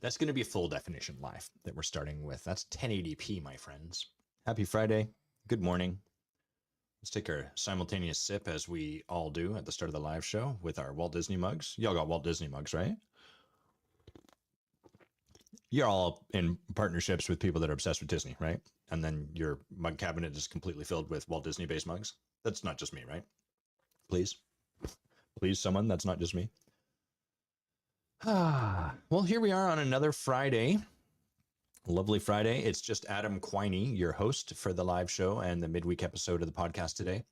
That's going to be a full definition live that we're starting with. That's 1080p, my friends. Happy Friday. Good morning. Let's take our simultaneous sip as we all do at the start of the live show with our Walt Disney mugs. Y'all got Walt Disney mugs, right? You're all in partnerships with people that are obsessed with Disney, right? And then your mug cabinet is completely filled with Walt Disney based mugs. That's not just me, right? Please. Please, someone. That's not just me. Well, here we are on another Friday. Lovely Friday. It's just Adam Quiney, your host for the live show and the midweek episode of the podcast today.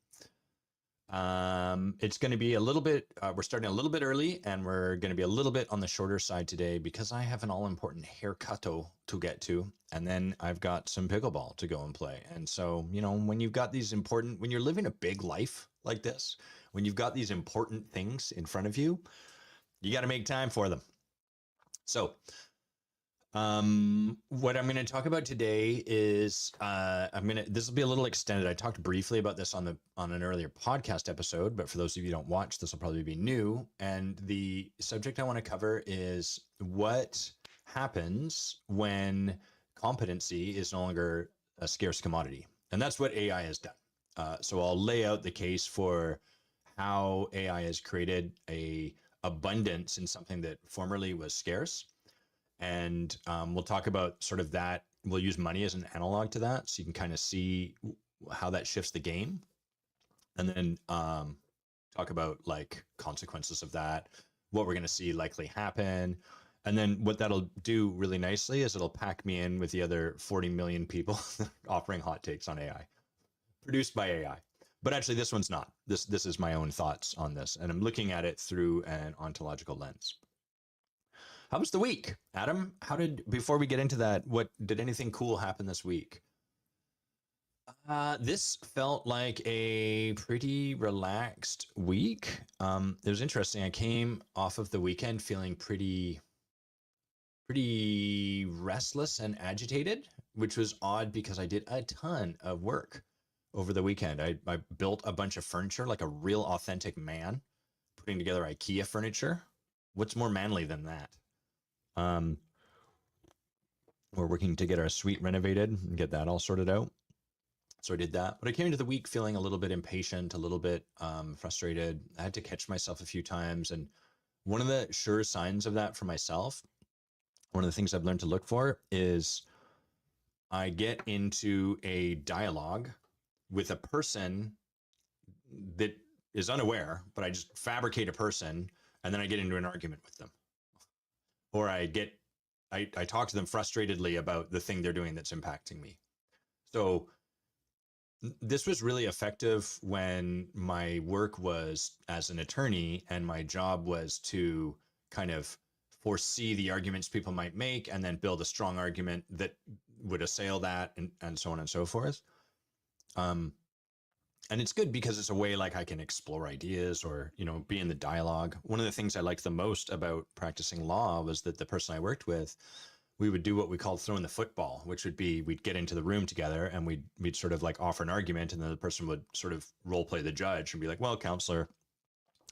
It's going to be a little bit, we're starting a little bit early and we're going to be a little bit on the shorter side today because I have an all important haircut to get to. And then I've got some pickleball to go and play. And so, you know, when you've got these important, when you're living a big life like this, when you've got these important things in front of you, you got to make time for them. So, what I'm going to talk about today is this will be a little extended. I talked briefly about this on an earlier podcast episode, but for those of you who don't watch, this will probably be new. And the subject I want to cover is what happens when competency is no longer a scarce commodity. And that's what AI has done. So I'll lay out the case for how AI has created a abundance in something that formerly was scarce. And we'll talk about sort of that. We'll use money as an analog to that, so you can kind of see how that shifts the game. And then talk about like consequences of that, what we're going to see likely happen. And then what that'll do really nicely is it'll pack me in with the other 40 million people offering hot takes on AI, produced by AI. But actually, this one's not. This is my own thoughts on this, and I'm looking at it through an ontological lens. How was the week, Adam? Before we get into that, what did anything cool happen this week? This felt like a pretty relaxed week. It was interesting. I came off of the weekend feeling pretty restless and agitated, which was odd because I did a ton of work over the weekend. I built a bunch of furniture like a real authentic man, putting together IKEA furniture. What's more manly than that? We're working to get our suite renovated and get that all sorted out. So I did that, but I came into the week feeling a little bit impatient, a little bit frustrated. I had to catch myself a few times. And one of the sure signs of that for myself, one of the things I've learned to look for is I get into a dialogue with a person that is unaware, but I just fabricate a person and then I get into an argument with them. Or I talk to them frustratedly about the thing they're doing that's impacting me. So this was really effective when my work was as an attorney and my job was to kind of foresee the arguments people might make and then build a strong argument that would assail that and so on and so forth. And it's good because it's a way like I can explore ideas or, you know, be in the dialogue. One of the things I liked the most about practicing law was that the person I worked with, we would do what we called throwing the football, which would be we'd get into the room together and we'd sort of like offer an argument and then the person would sort of role play the judge and be like, well, counselor,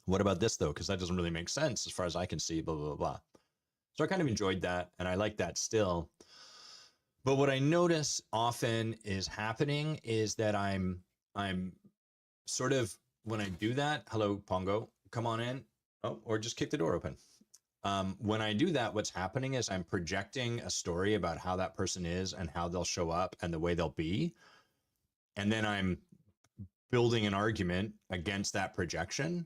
what about this though? Because that doesn't really make sense as far as I can see, blah, blah, blah. So I kind of enjoyed that and I like that still. But what I notice often is happening is that I'm sort of, when I do that, hello, Pongo, come on in. Oh, or just kick the door open. When I do that, what's happening is I'm projecting a story about how that person is and how they'll show up and the way they'll be. And then I'm building an argument against that projection.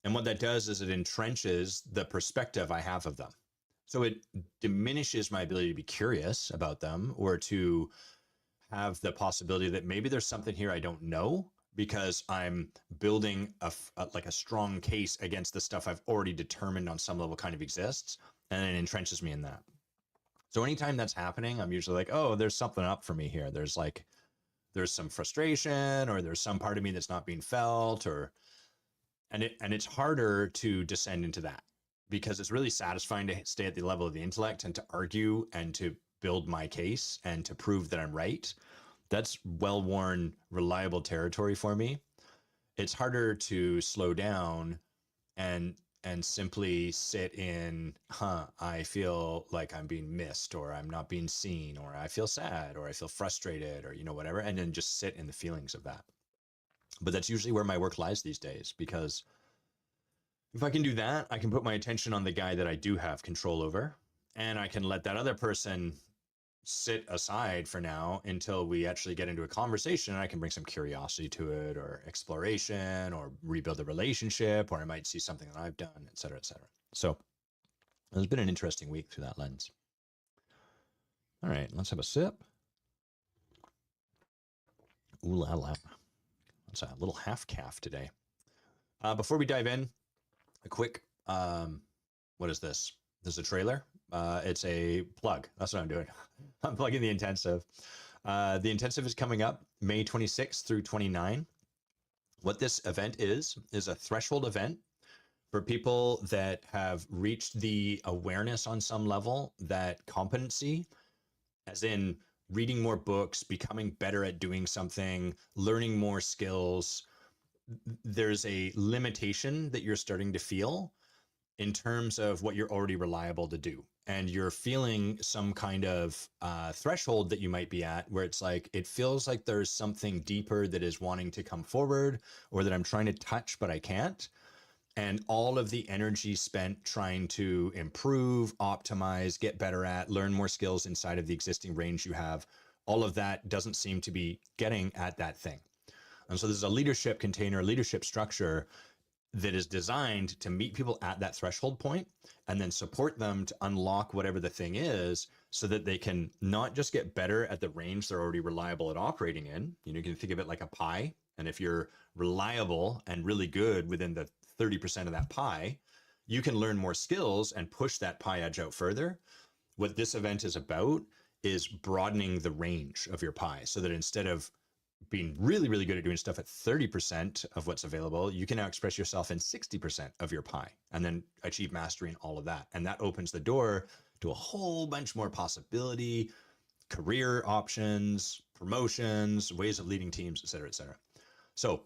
And what that does is it entrenches the perspective I have of them. So it diminishes my ability to be curious about them or to have the possibility that maybe there's something here I don't know, because I'm building like a strong case against the stuff I've already determined on some level kind of exists, and it entrenches me in that. So anytime that's happening, I'm usually like, oh, there's something up for me here. There's some frustration or there's some part of me that's not being felt, and it's harder to descend into that because it's really satisfying to stay at the level of the intellect and to argue and to build my case and to prove that I'm right. That's well-worn, reliable territory for me. It's harder to slow down and and simply sit in, I feel like I'm being missed, or I'm not being seen, or I feel sad, or I feel frustrated, or, whatever. And then just sit in the feelings of that. But that's usually where my work lies these days, because if I can do that, I can put my attention on the guy that I do have control over, and I can let that other person sit aside for now until we actually get into a conversation, and I can bring some curiosity to it, or exploration, or rebuild the relationship, or I might see something that I've done, et cetera, et cetera. So it's been an interesting week through that lens. All right, let's have a sip. Ooh la la. That's a little half calf today. Before we dive in, a quick, what is this? This is a trailer. It's a plug. That's what I'm doing. I'm plugging the intensive. The intensive is coming up May 26th through 29. What this event is a threshold event for people that have reached the awareness on some level that competency, as in reading more books, becoming better at doing something, learning more skills, there's a limitation that you're starting to feel in terms of what you're already reliable to do. And you're feeling some kind of threshold that you might be at where it's like, it feels like there's something deeper that is wanting to come forward, or that I'm trying to touch, but I can't. And all of the energy spent trying to improve, optimize, get better at, learn more skills inside of the existing range you have, all of that doesn't seem to be getting at that thing. And so there's a leadership container, leadership structure that is designed to meet people at that threshold point and then support them to unlock whatever the thing is, so that they can not just get better at the range they're already reliable at operating in. You can think of it like a pie. And if you're reliable and really good within the 30% of that pie, you can learn more skills and push that pie edge out further. What this event is about is broadening the range of your pie, so that instead of being really, really good at doing stuff at 30% of what's available, you can now express yourself in 60% of your pie and then achieve mastery in all of that. And that opens the door to a whole bunch more possibility, career options, promotions, ways of leading teams, et cetera, et cetera. So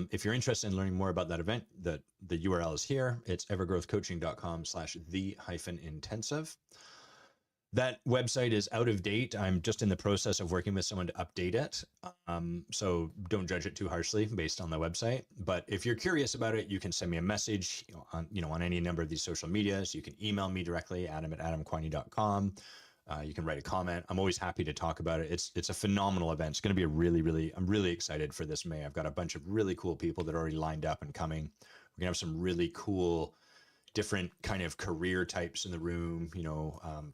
if you're interested in learning more about that event, the URL is here. It's evergrowthcoaching.com/the-intensive. That website is out of date. I'm just in the process of working with someone to update it. So don't judge it too harshly based on the website. But if you're curious about it, you can send me a message on any number of these social medias. You can email me directly, adam@adamquiney.com. You can write a comment. I'm always happy to talk about it. It's a phenomenal event. It's going to be I'm really excited for this May. I've got a bunch of really cool people that are already lined up and coming. We're going to have some really cool different kind of career types in the room,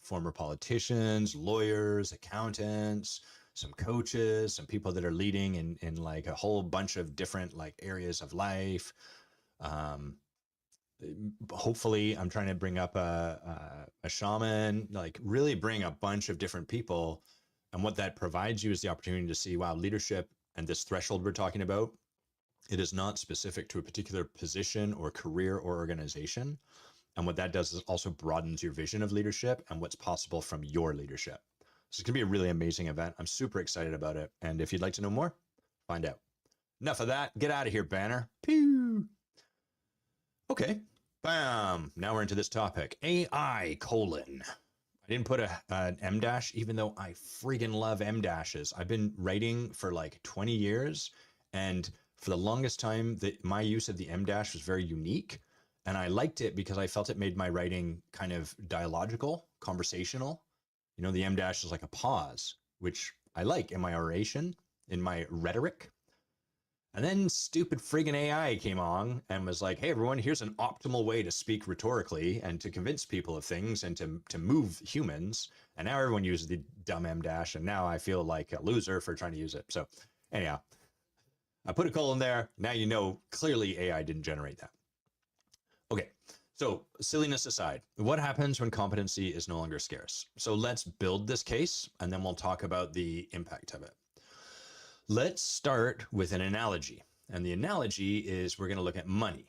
former politicians, lawyers, accountants, some coaches, some people that are leading in like a whole bunch of different like areas of life. Hopefully I'm trying to bring up a shaman, like really bring a bunch of different people. And what that provides you is the opportunity to see, wow, leadership and this threshold we're talking about, it is not specific to a particular position or career or organization. And what that does is also broadens your vision of leadership and what's possible from your leadership. So it's going to be a really amazing event. I'm super excited about it. And if you'd like to know more, find out. Enough of that. Get out of here, Banner. Pew. Okay. Bam. Now we're into this topic. AI : I didn't put an M dash, even though I friggin' love M dashes. I've been writing for like 20 years. And for the longest time, my use of the M dash was very unique. And I liked it because I felt it made my writing kind of dialogical, conversational. The M dash is like a pause, which I like in my oration, in my rhetoric. And then stupid friggin' AI came on and was like, hey, everyone, here's an optimal way to speak rhetorically and to convince people of things and to move humans. And now everyone uses the dumb M dash. And now I feel like a loser for trying to use it. So anyhow, I put a colon there. Now clearly AI didn't generate that. Okay, so silliness aside, what happens when competency is no longer scarce? So let's build this case and then we'll talk about the impact of it. Let's start with an analogy. And the analogy is we're going to look at money.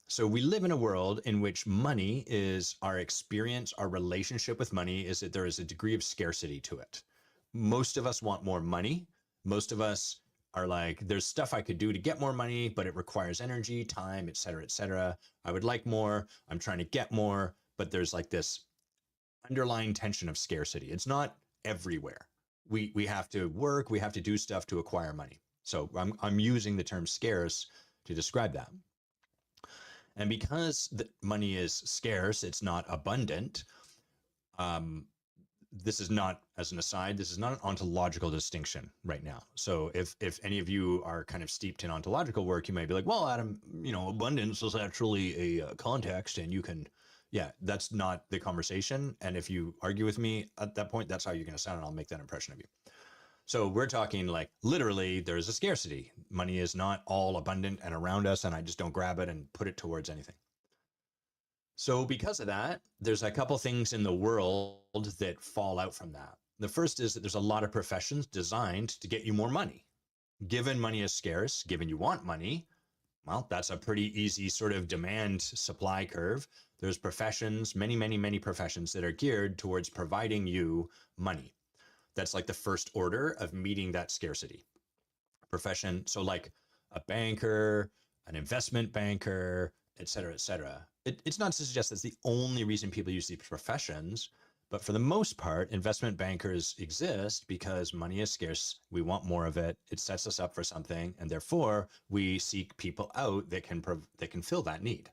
So we live in a world in which money is our experience, our relationship with money is that there is a degree of scarcity to it. Most of us want more money. Most of us are like, there's stuff I could do to get more money, but it requires energy, time, et cetera, et cetera. I would like more. I'm trying to get more, but there's like this underlying tension of scarcity. It's not everywhere. We have to work, we have to do stuff to acquire money. So I'm using the term scarce to describe that. And because the money is scarce, it's not abundant. Um, this is not, as an aside, this is not an ontological distinction right now. So if any of you are kind of steeped in ontological work, you might be like, well, Adam, abundance is actually a context, and you can, yeah, that's not the conversation. And if you argue with me at that point, that's how you're going to sound, and I'll make that impression of you. So we're talking like literally there's a scarcity. Money is not all abundant and around us, and I just don't grab it and put it towards anything. So because of that, there's a couple things in the world that fall out from that. The first is that there's a lot of professions designed to get you more money. Given money is scarce, given you want money, well, that's a pretty easy sort of demand supply curve. There's professions, many, many, many professions that are geared towards providing you money. That's like the first order of meeting that scarcity profession. So like a banker, an investment banker, et cetera, et cetera. It's not to suggest that's the only reason people use these professions, but for the most part, investment bankers exist because money is scarce. We want more of it. It sets us up for something, and therefore we seek people out that can fill that need.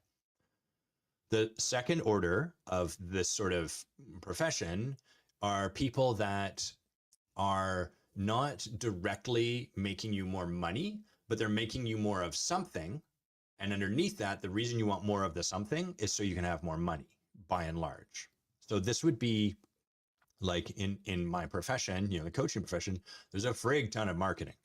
The second order of this sort of profession are people that are not directly making you more money, but they're making you more of something. And underneath that, the reason you want more of the something is so you can have more money, by and large. So this would be like in my profession, the coaching profession, there's a frig ton of marketing.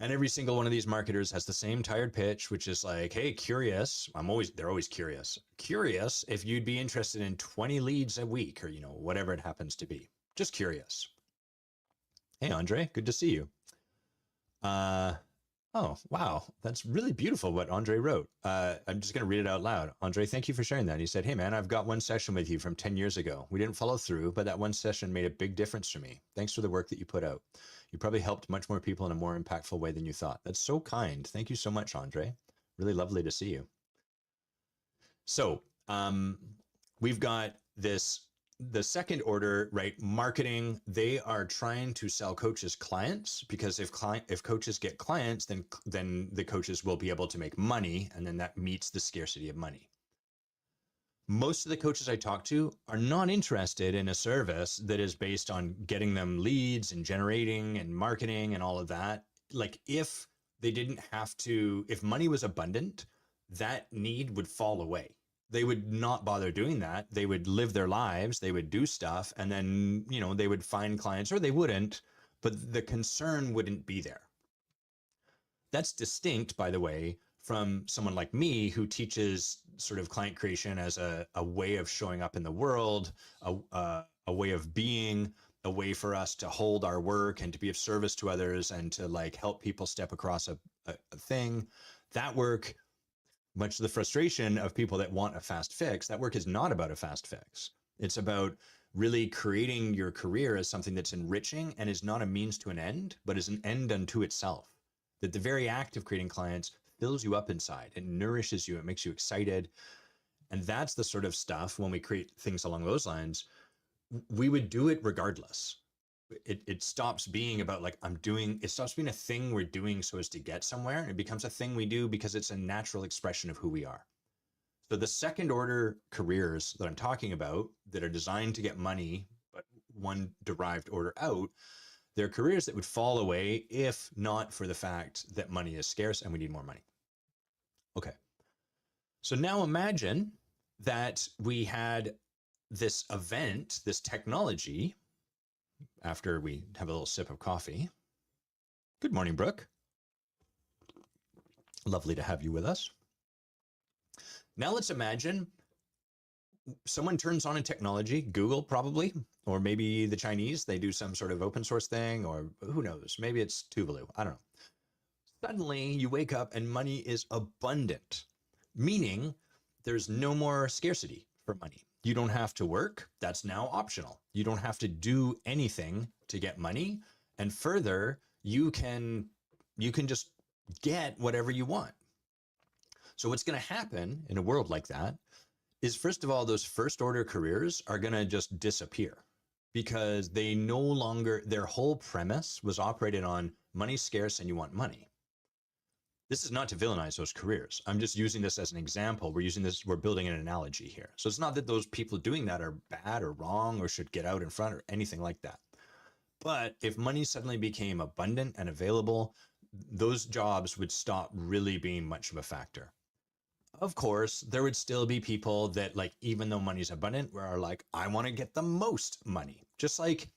And every single one of these marketers has the same tired pitch, which is like, hey, curious. They're always curious. Curious if you'd be interested in 20 leads a week, or, whatever it happens to be. Just curious. Hey, Andre, good to see you. Oh, wow. That's really beautiful what Andre wrote. I'm just going to read it out loud. Andre, thank you for sharing that. He said, hey, man, I've got one session with you from 10 years ago. We didn't follow through, but that one session made a big difference for me. Thanks for the work that you put out. You probably helped much more people in a more impactful way than you thought. That's so kind. Thank you so much, Andre. Really lovely to see you. So we've got the second order, right? Marketing, they are trying to sell coaches clients, because if coaches get clients, then the coaches will be able to make money, and then that meets the scarcity of money. Most of the coaches I talk to are not interested in a service that is based on getting them leads and generating and marketing and all of that. Like if money was abundant, that need would fall away. They would not bother doing that. They would live their lives, they would do stuff, and then, they would find clients, or they wouldn't, but the concern wouldn't be there. That's distinct, by the way, from someone like me who teaches sort of client creation as a way of showing up in the world, a way of being, a way for us to hold our work and to be of service to others and to like help people step across a thing. That work, much to the frustration of people that want a fast fix, that work is not about a fast fix. It's about really creating your career as something that's enriching and is not a means to an end, but is an end unto itself. That the very act of creating clients fills you up inside. It nourishes you. It makes you excited. And that's the sort of stuff, when we create things along those lines, we would do it regardless. It stops being about like it stops being a thing we're doing so as to get somewhere. And it becomes a thing we do because it's a natural expression of who we are. So the second order careers that I'm talking about that are designed to get money, but one derived order out, they're careers that would fall away if not for the fact that money is scarce and we need more money. Okay. So now imagine that we had this event, this technology, after we have a little sip of coffee. Good morning, Brooke. Lovely to have you with us. Now let's imagine someone turns on a technology, Google probably, or maybe the Chinese, they do some sort of open source thing, or who knows, maybe it's Tuvalu, I don't know. Suddenly you wake up and money is abundant, meaning there's no more scarcity for money. You don't have to work. That's now optional. You don't have to do anything to get money. And further, you can you can just get whatever you want. So what's going to happen in a world like that is, first of all, those first order careers are going to just disappear because they no longer, their whole premise was operated on money's scarce and you want money. This is not to villainize those careers. I'm just using this as an example. We're building an analogy here. So it's not that those people doing that are bad or wrong or should get out in front or anything like that. But if money suddenly became abundant and available, those jobs would stop really being much of a factor. Of course, there would still be people that, like, even though money's abundant, are like, I want to get the most money. Just like,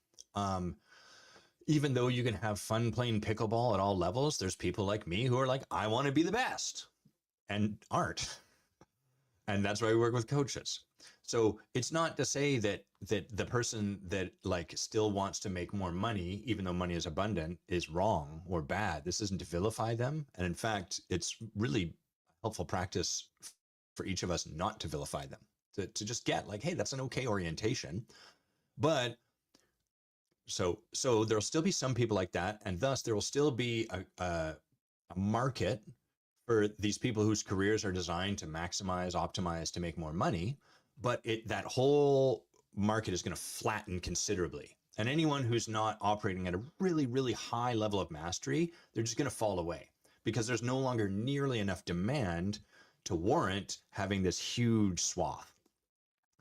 even though you can have fun playing pickleball at all levels, there's people like me who are like, I want to be the best and aren't. And that's why we work with coaches. So it's not to say that the person that like still wants to make more money, even though money is abundant, is wrong or bad. This isn't to vilify them. And in fact, it's really helpful practice for each of us not to vilify them, to just get like, hey, that's an okay orientation. But so there'll still be some people like that, and thus there will still be a market for these people whose careers are designed to maximize, optimize, to make more money. But that whole market is going to flatten considerably. And anyone who's not operating at a really, really high level of mastery, they're just going to fall away because there's no longer nearly enough demand to warrant having this huge swath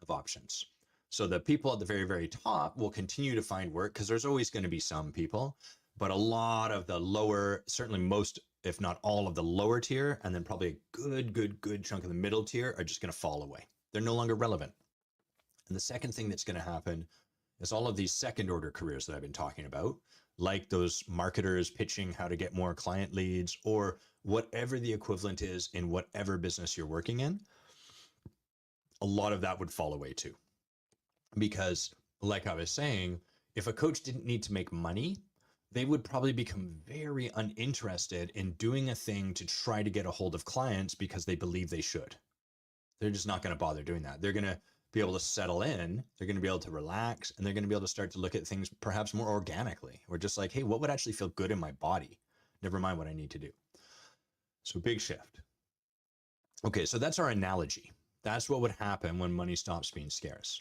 of options. So the people at the very, very top will continue to find work because there's always going to be some people, but a lot of the lower, certainly most, if not all of the lower tier, and then probably a good chunk of the middle tier are just going to fall away. They're no longer relevant. And the second thing that's going to happen is all of these second order careers that I've been talking about, like those marketers pitching how to get more client leads or whatever the equivalent is in whatever business you're working in, a lot of that would fall away too. Because like I was saying, if a coach didn't need to make money, they would probably become very uninterested in doing a thing to try to get a hold of clients because they believe they should. They're just not going to bother doing that. They're going to be able to settle in, they're going to be able to relax, and they're going to be able to start to look at things perhaps more organically. Or just like, hey, what would actually feel good in my body? Never mind what I need to do. So big shift. Okay, so that's our analogy. That's what would happen when money stops being scarce.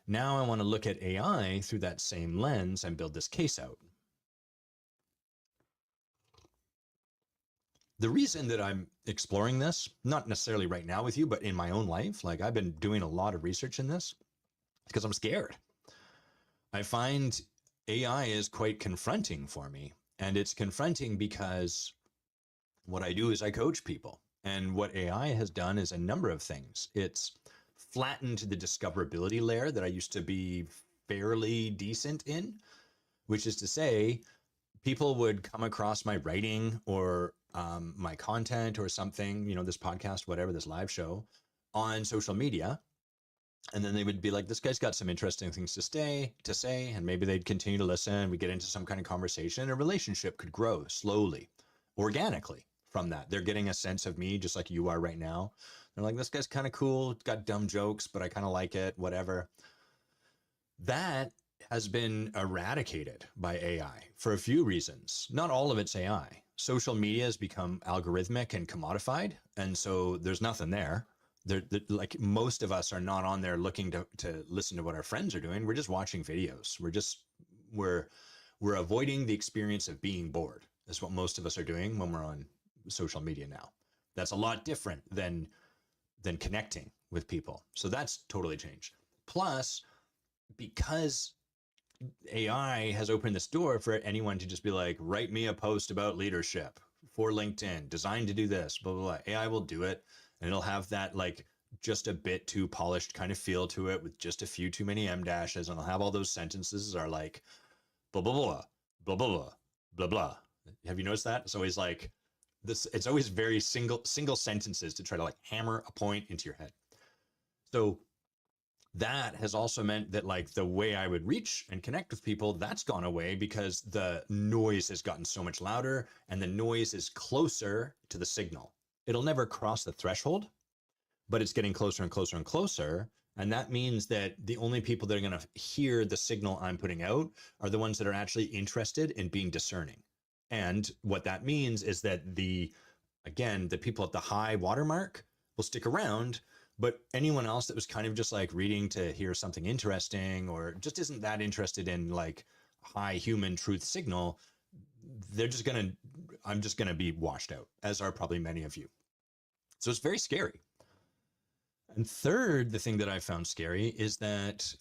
Now I want to look at AI through that same lens and build this case out. The reason that I'm exploring this, not necessarily right now with you, but in my own life, like I've been doing a lot of research in this because I'm scared. I find AI is quite confronting for me. And it's confronting because what I do is I coach people. And what AI has done is a number of things. It's flattened the discoverability layer that I used to be fairly decent in, which is to say, people would come across my writing or my content or something, this podcast, whatever, this live show on social media. And then they would be like, this guy's got some interesting things to say, and maybe they'd continue to listen. We get into some kind of conversation. A relationship could grow slowly, organically from that. They're getting a sense of me just like you are right now. They're like, this guy's kind of cool. It's got dumb jokes, but I kind of like it, whatever. That has been eradicated by AI for a few reasons. Not all of it's AI. Social media has become algorithmic and commodified. And so there's nothing there. Like most of us are not on there looking to listen to what our friends are doing. We're just watching videos. We're avoiding the experience of being bored. That's what most of us are doing when we're on social media now. That's a lot different than connecting with people. So that's totally changed. Plus, because AI has opened this door for anyone to just be like, write me a post about leadership for LinkedIn, designed to do this, blah, blah, blah. AI will do it. And it'll have that like just a bit too polished kind of feel to it with just a few too many M dashes. And it'll have all those sentences are like, blah, blah, blah, blah, blah, blah, blah, blah. Have you noticed that? It's always like this. It's always very single sentences to try to like hammer a point into your head. So that has also meant that like the way I would reach and connect with people, that's gone away because the noise has gotten so much louder and the noise is closer to the signal. It'll never cross the threshold, but it's getting closer and closer and closer. And that means that the only people that are going to hear the signal I'm putting out are the ones that are actually interested in being discerning. And what that means is that the people at the high watermark will stick around, but anyone else that was kind of just like reading to hear something interesting or just isn't that interested in like high human truth signal, they're just going to, I'm just going to be washed out, as are probably many of you. So it's very scary. And third, the thing that I found scary is that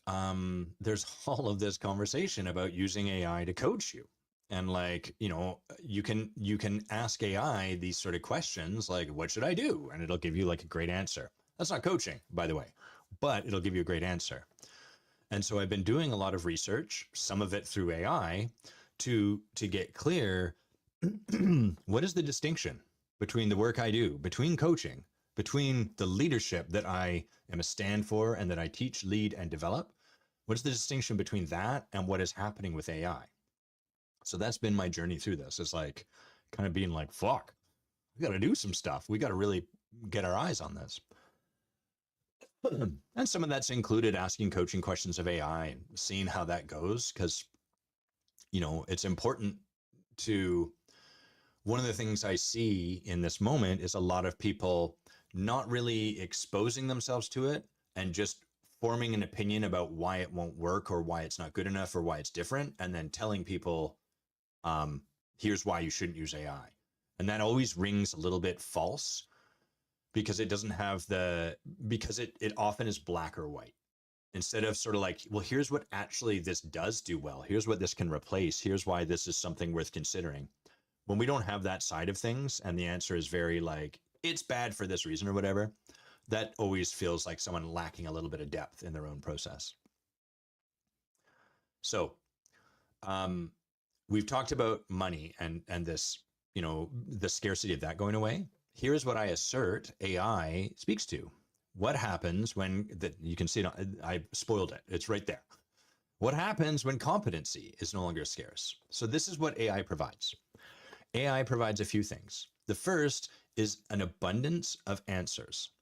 there's all of this conversation about using AI to coach you. And like, you can ask AI these sort of questions like, what should I do? And it'll give you like a great answer. That's not coaching, by the way, but it'll give you a great answer. And so I've been doing a lot of research, some of it through AI, to get clear what is the distinction between the work I do, between coaching, between the leadership that I am a stand for and that I teach, lead, and develop. What's the distinction between that and what is happening with AI? So that's been my journey through this. It's like kind of being like, fuck, we got to do some stuff. We got to really get our eyes on this. And some of that's included asking coaching questions of AI and seeing how that goes. Because, it's important to, one of the things I see in this moment is a lot of people not really exposing themselves to it and just forming an opinion about why it won't work or why it's not good enough or why it's different. And then telling people, here's why you shouldn't use AI. And that always rings a little bit false because it doesn't have because it often is black or white. Instead of sort of like, well, here's what actually this does do well. Here's what this can replace. Here's why this is something worth considering. When we don't have that side of things and the answer is very like, it's bad for this reason or whatever, that always feels like someone lacking a little bit of depth in their own process. So, we've talked about money and this, the scarcity of that going away. Here's what I assert AI speaks to. What happens when you can see it, I spoiled it. It's right there. What happens when competency is no longer scarce? So this is what AI provides. AI provides a few things. The first is an abundance of answers.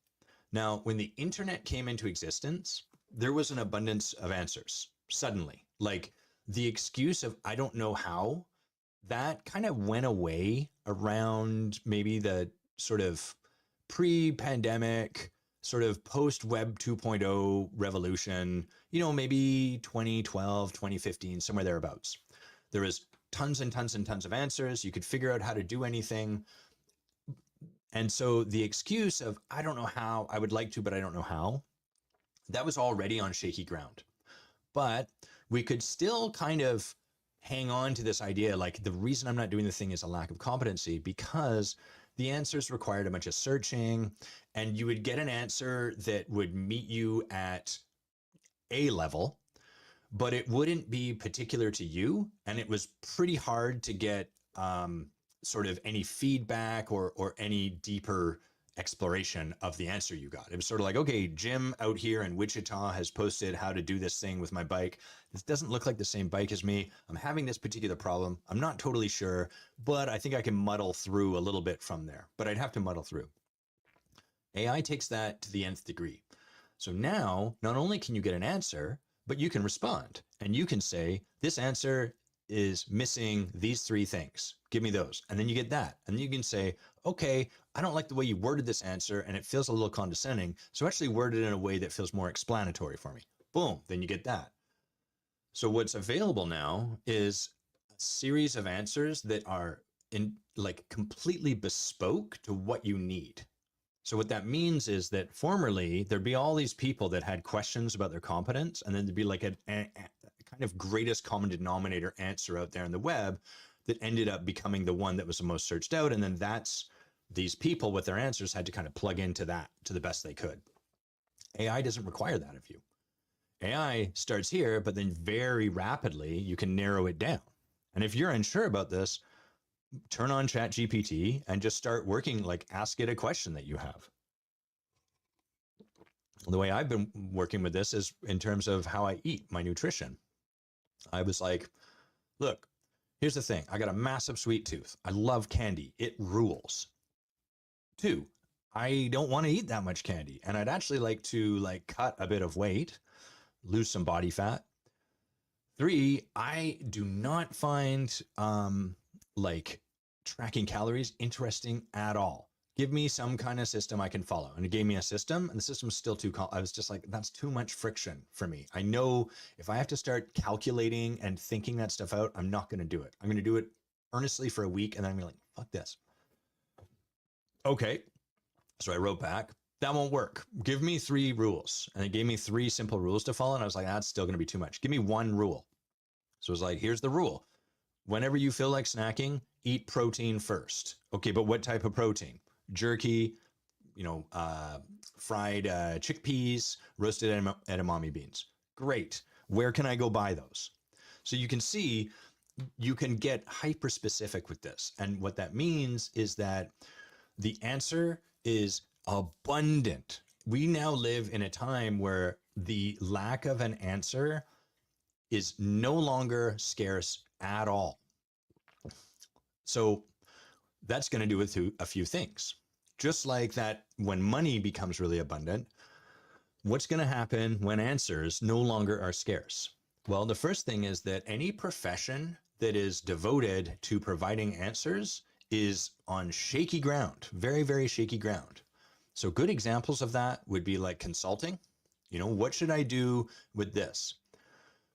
Now, when the internet came into existence, there was an abundance of answers suddenly. Like the excuse of I don't know how, that kind of went away around maybe the sort of pre-pandemic, sort of post-Web 2.0 revolution, maybe 2012, 2015, somewhere thereabouts. There was tons and tons and tons of answers. You could figure out how to do anything. And so the excuse of, I don't know how, I would like to, but I don't know how, that was already on shaky ground. But we could still kind of hang on to this idea, like the reason I'm not doing the thing is a lack of competency, because the answers required a bunch of searching, and you would get an answer that would meet you at a level, but it wouldn't be particular to you. And it was pretty hard to get sort of any feedback or any deeper exploration of the answer you got. It was sort of like, okay, Jim out here in Wichita has posted how to do this thing with my bike. This doesn't look like the same bike as me. I'm having this particular problem. I'm not totally sure, but I think I can muddle through a little bit from there, but I'd have to muddle through. AI takes that to the nth degree. So now, not only can you get an answer, but you can respond and you can say, this answer is missing these three things. Give me those. And then you get that. And you can say, okay, I don't like the way you worded this answer and it feels a little condescending. So actually word it in a way that feels more explanatory for me. Boom. Then you get that. So what's available now is a series of answers that are completely bespoke to what you need. So what that means is that formerly there'd be all these people that had questions about their competence, and then there'd be like a kind of greatest common denominator answer out there in the web that ended up becoming the one that was the most searched out. And then these people with their answers had to kind of plug into that to the best they could. AI doesn't require that of you. AI starts here, but then very rapidly you can narrow it down. And if you're unsure about this, turn on ChatGPT and just start working, like ask it a question that you have. The way I've been working with this is in terms of how I eat, my nutrition. I was like, look, here's the thing. I got a massive sweet tooth. I love candy. It rules. 2, I don't want to eat that much candy. And I'd actually like to cut a bit of weight, lose some body fat. 3, I do not find like tracking calories interesting at all. Give me some kind of system I can follow. And it gave me a system, and the system's still too, I was just like, that's too much friction for me. I know if I have to start calculating and thinking that stuff out, I'm not going to do it. I'm going to do it earnestly for a week, and then I'm going to like, fuck this. Okay. So I wrote back, that won't work. Give me 3 rules. And it gave me 3 simple rules to follow. And I was like, that's still going to be too much. Give me 1 rule. So it was like, here's the rule. Whenever you feel like snacking, eat protein first. Okay, but what type of protein? Jerky, fried chickpeas, roasted edamame beans. Great. Where can I go buy those? So you can see you can get hyper specific with this. And what that means is that the answer is abundant. We now live in a time where the lack of an answer is no longer scarce at all. So that's going to do with a few things. Just like that, when money becomes really abundant, what's going to happen when answers no longer are scarce? Well, the first thing is that any profession that is devoted to providing answers is on shaky ground, very, very shaky ground. So good examples of that would be like consulting. What should I do with this?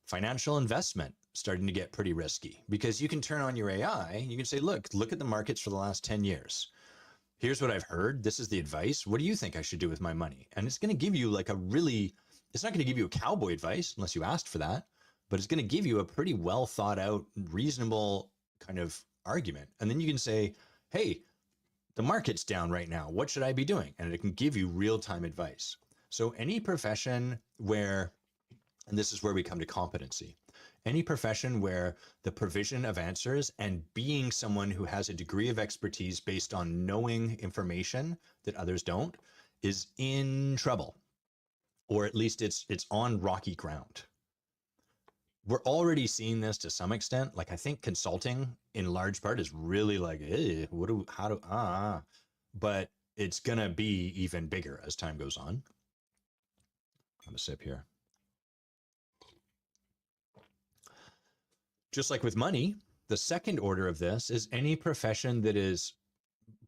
Financial investment starting to get pretty risky because you can turn on your AI. You can say, look at the markets for the last 10 years. Here's what I've heard. This is the advice. What do you think I should do with my money? And it's going to give you like it's not going to give you a cowboy advice unless you asked for that, but it's going to give you a pretty well thought out, reasonable kind of argument. And then you can say, hey, the market's down right now. What should I be doing? And it can give you real-time advice. So any profession where, and this is where we come to competency, any profession where the provision of answers and being someone who has a degree of expertise based on knowing information that others don't is in trouble, or at least it's on rocky ground. We're already seeing this to some extent. Like I think consulting in large part is really like, but it's going to be even bigger as time goes on. Have a sip here. Just like with money, the second order of this is any profession that is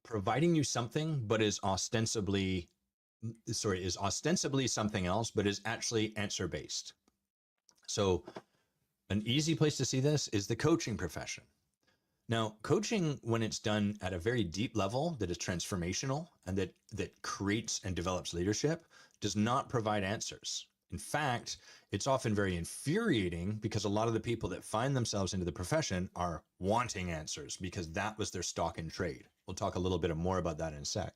providing you something, but is ostensibly something else, but is actually answer based. So an easy place to see this is the coaching profession. Now, coaching, when it's done at a very deep level that is transformational and that creates and develops leadership, does not provide answers. In fact, it's often very infuriating because a lot of the people that find themselves into the profession are wanting answers because that was their stock in trade. We'll talk a little bit more about that in a sec.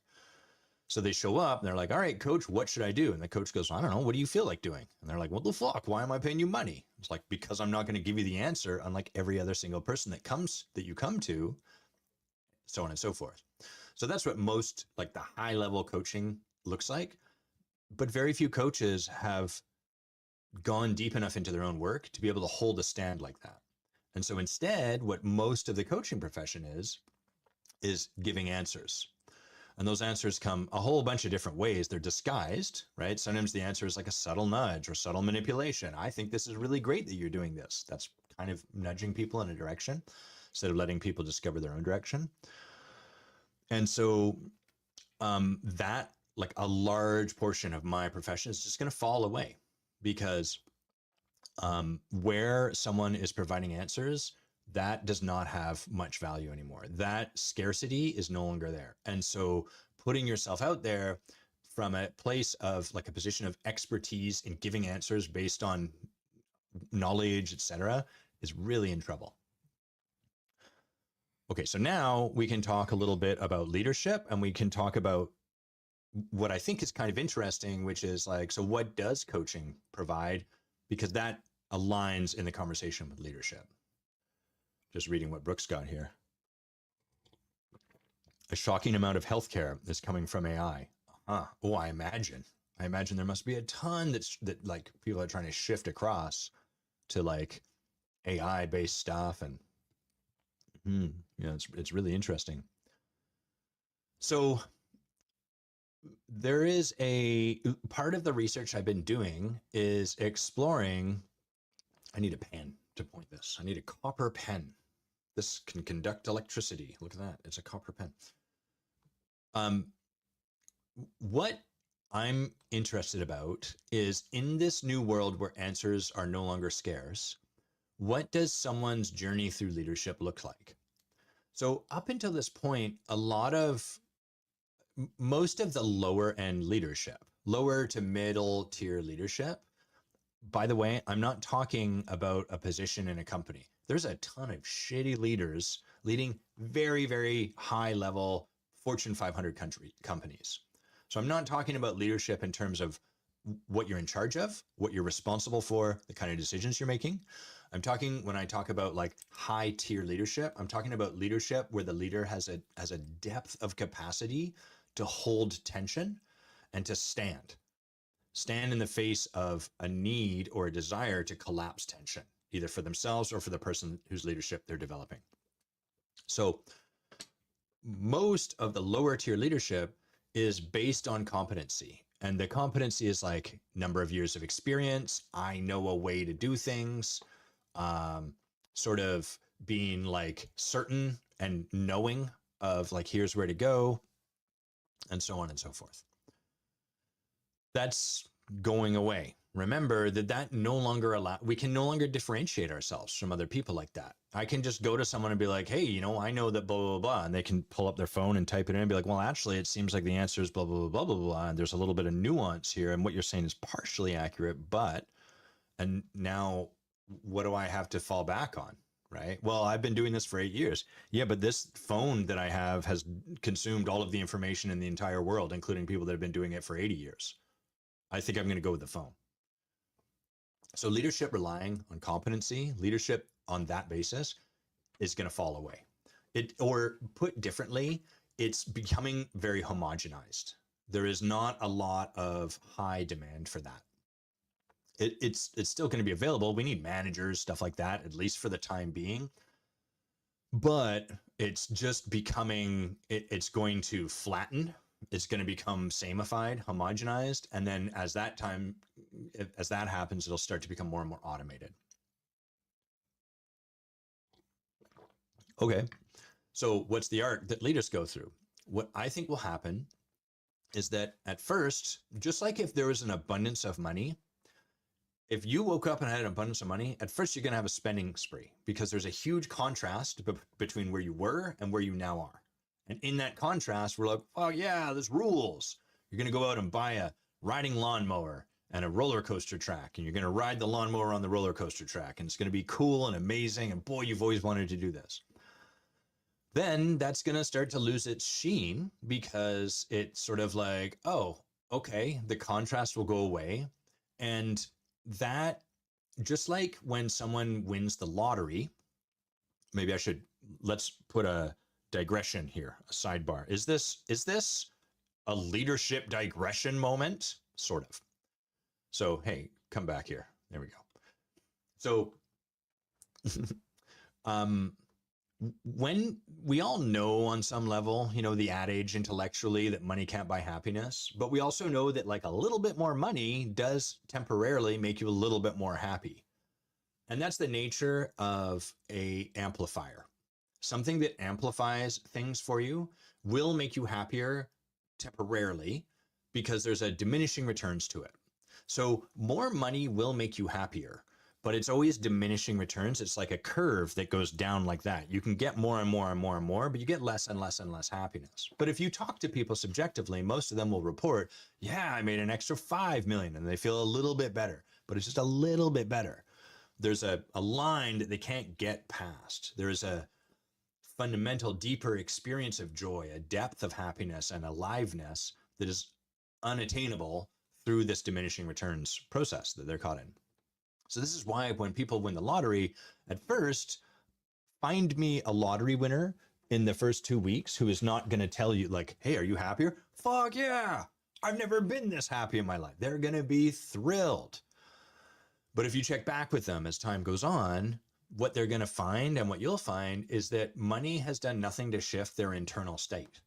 So they show up and they're like, all right, coach, what should I do? And the coach goes, I don't know. What do you feel like doing? And they're like, what the fuck? Why am I paying you money? It's like, because I'm not going to give you the answer, unlike every other single person that you come to, so on and so forth. So that's what most like the high level coaching looks like. But very few coaches have gone deep enough into their own work to be able to hold a stand like that. And so instead, what most of the coaching profession is giving answers. And those answers come a whole bunch of different ways. They're disguised, right? Sometimes the answer is like a subtle nudge or subtle manipulation. I think this is really great that you're doing this. That's kind of nudging people in a direction instead of letting people discover their own direction. And so that, like a large portion of my profession is just going to fall away because where someone is providing answers, that does not have much value anymore. That scarcity is no longer there. And so putting yourself out there from a place of like a position of expertise in giving answers based on knowledge, etc., is really in trouble. Okay, so now we can talk a little bit about leadership, and we can talk about what I think is kind of interesting, which is like, so what does coaching provide? Because that aligns in the conversation with leadership. Just reading what Brooks got here. A shocking amount of healthcare is coming from AI. Oh, I imagine there must be a ton that like people are trying to shift across to like AI based stuff. And it's really interesting. So there is a part of the research I've been doing is exploring. I need a pen to point this. I need a copper pen. This can conduct electricity. Look at that. It's a copper pen. Um, what I'm interested about is in this new world where answers are no longer scarce, what does someone's journey through leadership look like? So up until this point, most of the lower end leadership, lower to middle tier leadership, by the way, I'm not talking about a position in a company. There's a ton of shitty leaders leading very, very high level Fortune 500 companies. So I'm not talking about leadership in terms of what you're in charge of, what you're responsible for, the kind of decisions you're making. I'm talking, when I talk about like high tier leadership, I'm talking about leadership where the leader has a depth of capacity to hold tension and to stand in the face of a need or a desire to collapse tension, either for themselves or for the person whose leadership they're developing. So most of the lower tier leadership is based on competency. And the competency is like number of years of experience. I know a way to do things, sort of being like certain and knowing of like, here's where to go, and so on and so forth. That's going away. Remember that no longer we can no longer differentiate ourselves from other people like that. I can just go to someone and be like, hey, I know that blah, blah, blah. And they can pull up their phone and type it in and be like, well, actually, it seems like the answer is blah, blah, blah, blah, blah, blah. And there's a little bit of nuance here. And what you're saying is partially accurate, and now what do I have to fall back on? Right? Well, I've been doing this for 8 years. Yeah, but this phone that I have has consumed all of the information in the entire world, including people that have been doing it for 80 years. I think I'm going to go with the phone. So leadership relying on competency, leadership on that basis is going to fall away. Or put differently, it's becoming very homogenized. There is not a lot of high demand for that. It's still going to be available. We need managers, stuff like that, at least for the time being. But it's just becoming, it's going to flatten. It's going to become sameified, homogenized. And then as that happens, it'll start to become more and more automated. Okay. So what's the arc that leaders go through? What I think will happen is that at first, just like if there was an abundance of money, if you woke up and had an abundance of money, at first you're going to have a spending spree because there's a huge contrast between where you were and where you now are. And in that contrast, we're like, oh yeah, there's rules. You're going to go out and buy a riding lawnmower and a roller coaster track, and you're going to ride the lawnmower on the roller coaster track, and it's going to be cool and amazing. And boy, you've always wanted to do this. Then that's going to start to lose its sheen because it's sort of like, oh, okay, the contrast will go away. And that, just like when someone wins the lottery, maybe let's put a digression here, a sidebar. Is this a leadership digression moment? Sort of. So, hey, come back here. There we go. So, when we all know on some level, the adage intellectually that money can't buy happiness, but we also know that like a little bit more money does temporarily make you a little bit more happy. And that's the nature of a amplifier. Something that amplifies things for you will make you happier temporarily because there's a diminishing returns to it. So more money will make you happier, but it's always diminishing returns. It's like a curve that goes down like that. You can get more and more and more and more, but you get less and less and less happiness. But if you talk to people subjectively, most of them will report, yeah, I made an extra 5 million, and they feel a little bit better, but it's just a little bit better. There's a line that they can't get past. There's a fundamental, deeper experience of joy, a depth of happiness and aliveness that is unattainable through this diminishing returns process that they're caught in. So this is why when people win the lottery, at first, find me a lottery winner in the first 2 weeks who is not going to tell you like, hey, are you happier? Fuck yeah, I've never been this happy in my life. They're going to be thrilled. But if you check back with them as time goes on, what they're going to find and what you'll find is that money has done nothing to shift their internal state.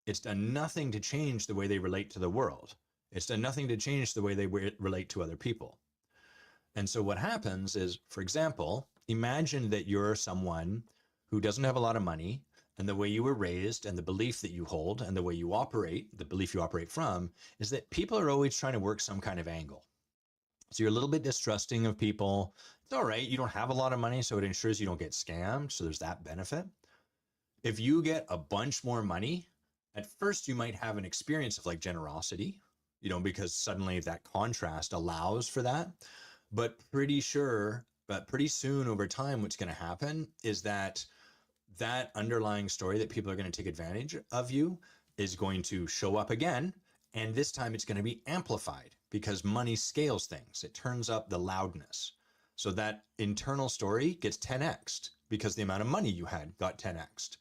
It's done nothing to change the way they relate to the world. It's done nothing to change the way they relate to other people. And so what happens is, for example, imagine that you're someone who doesn't have a lot of money, and the way you were raised and the belief that you hold and the way you operate, the belief you operate from, is that people are always trying to work some kind of angle. So you're a little bit distrusting of people. It's all right. You don't have a lot of money, so it ensures you don't get scammed. So there's that benefit. If you get a bunch more money, at first you might have an experience of like generosity, because suddenly that contrast allows for that. But pretty soon over time, what's going to happen is that underlying story that people are going to take advantage of you is going to show up again. And this time it's going to be amplified because money scales things. It turns up the loudness. So that internal story gets 10x'd because the amount of money you had got 10x'd.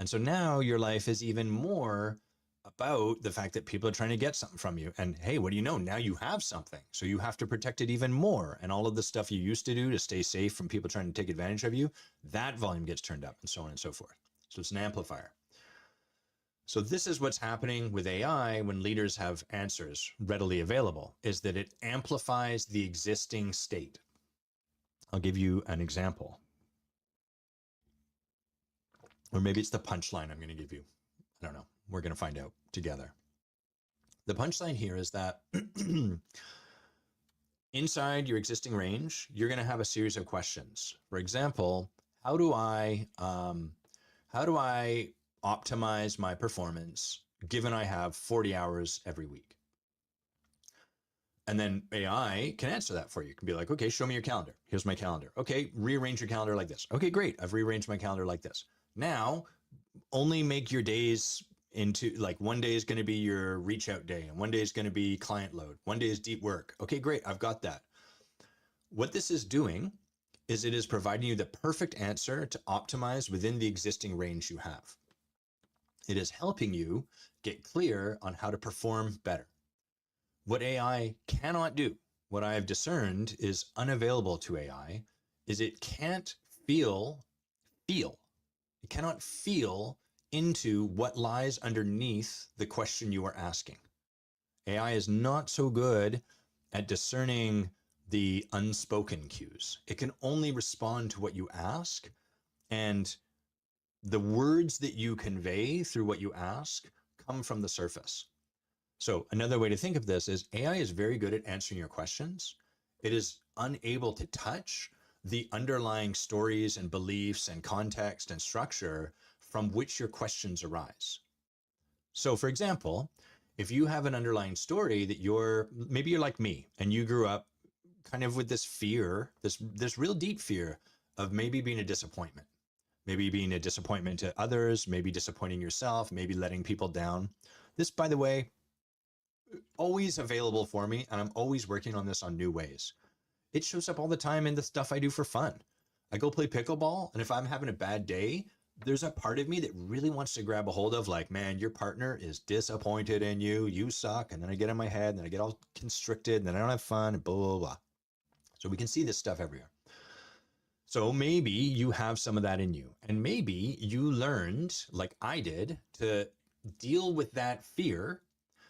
And so now your life is even more about the fact that people are trying to get something from you. And hey, what do you know? Now you have something. So you have to protect it even more. And all of the stuff you used to do to stay safe from people trying to take advantage of you, that volume gets turned up and so on and so forth. So it's an amplifier. So this is what's happening with AI when leaders have answers readily available, is that it amplifies the existing state. I'll give you an example. Or maybe it's the punchline I'm going to give you. I don't know. We're going to find out together. The punchline here is that inside your existing range, you're going to have a series of questions. For example, how do I optimize my performance given I have 40 hours every week? And then AI can answer that for you. It can be like, okay, show me your calendar. Here's my calendar. Okay, rearrange your calendar like this. Okay, great. I've rearranged my calendar like this. Now, only make your days into like one day is going to be your reach out day and one day is going to be client load. One day is deep work. Okay, great. I've got that. What this is doing is it is providing you the perfect answer to optimize within the existing range you have. It is helping you get clear on how to perform better. What AI cannot do, what I have discerned is unavailable to AI, is it can't feel. It cannot feel into what lies underneath the question you are asking. AI is not so good at discerning the unspoken cues. It can only respond to what you ask, and the words that you convey through what you ask come from the surface. So another way to think of this is AI is very good at answering your questions. It is unable to touch the underlying stories and beliefs and context and structure from which your questions arise. So for example, if you have an underlying story that maybe you're like me and you grew up kind of with this fear, this real deep fear of maybe being a disappointment, maybe being a disappointment to others, maybe disappointing yourself, maybe letting people down. This, by the way, always available for me, and I'm always working on this on new ways. It shows up all the time in the stuff I do for fun. I go play pickleball, and if I'm having a bad day, there's a part of me that really wants to grab a hold of like, man, your partner is disappointed in you. You suck. And then I get in my head and then I get all constricted and then I don't have fun and blah, blah, blah. So we can see this stuff everywhere. So maybe you have some of that in you, and maybe you learned, like I did, to deal with that fear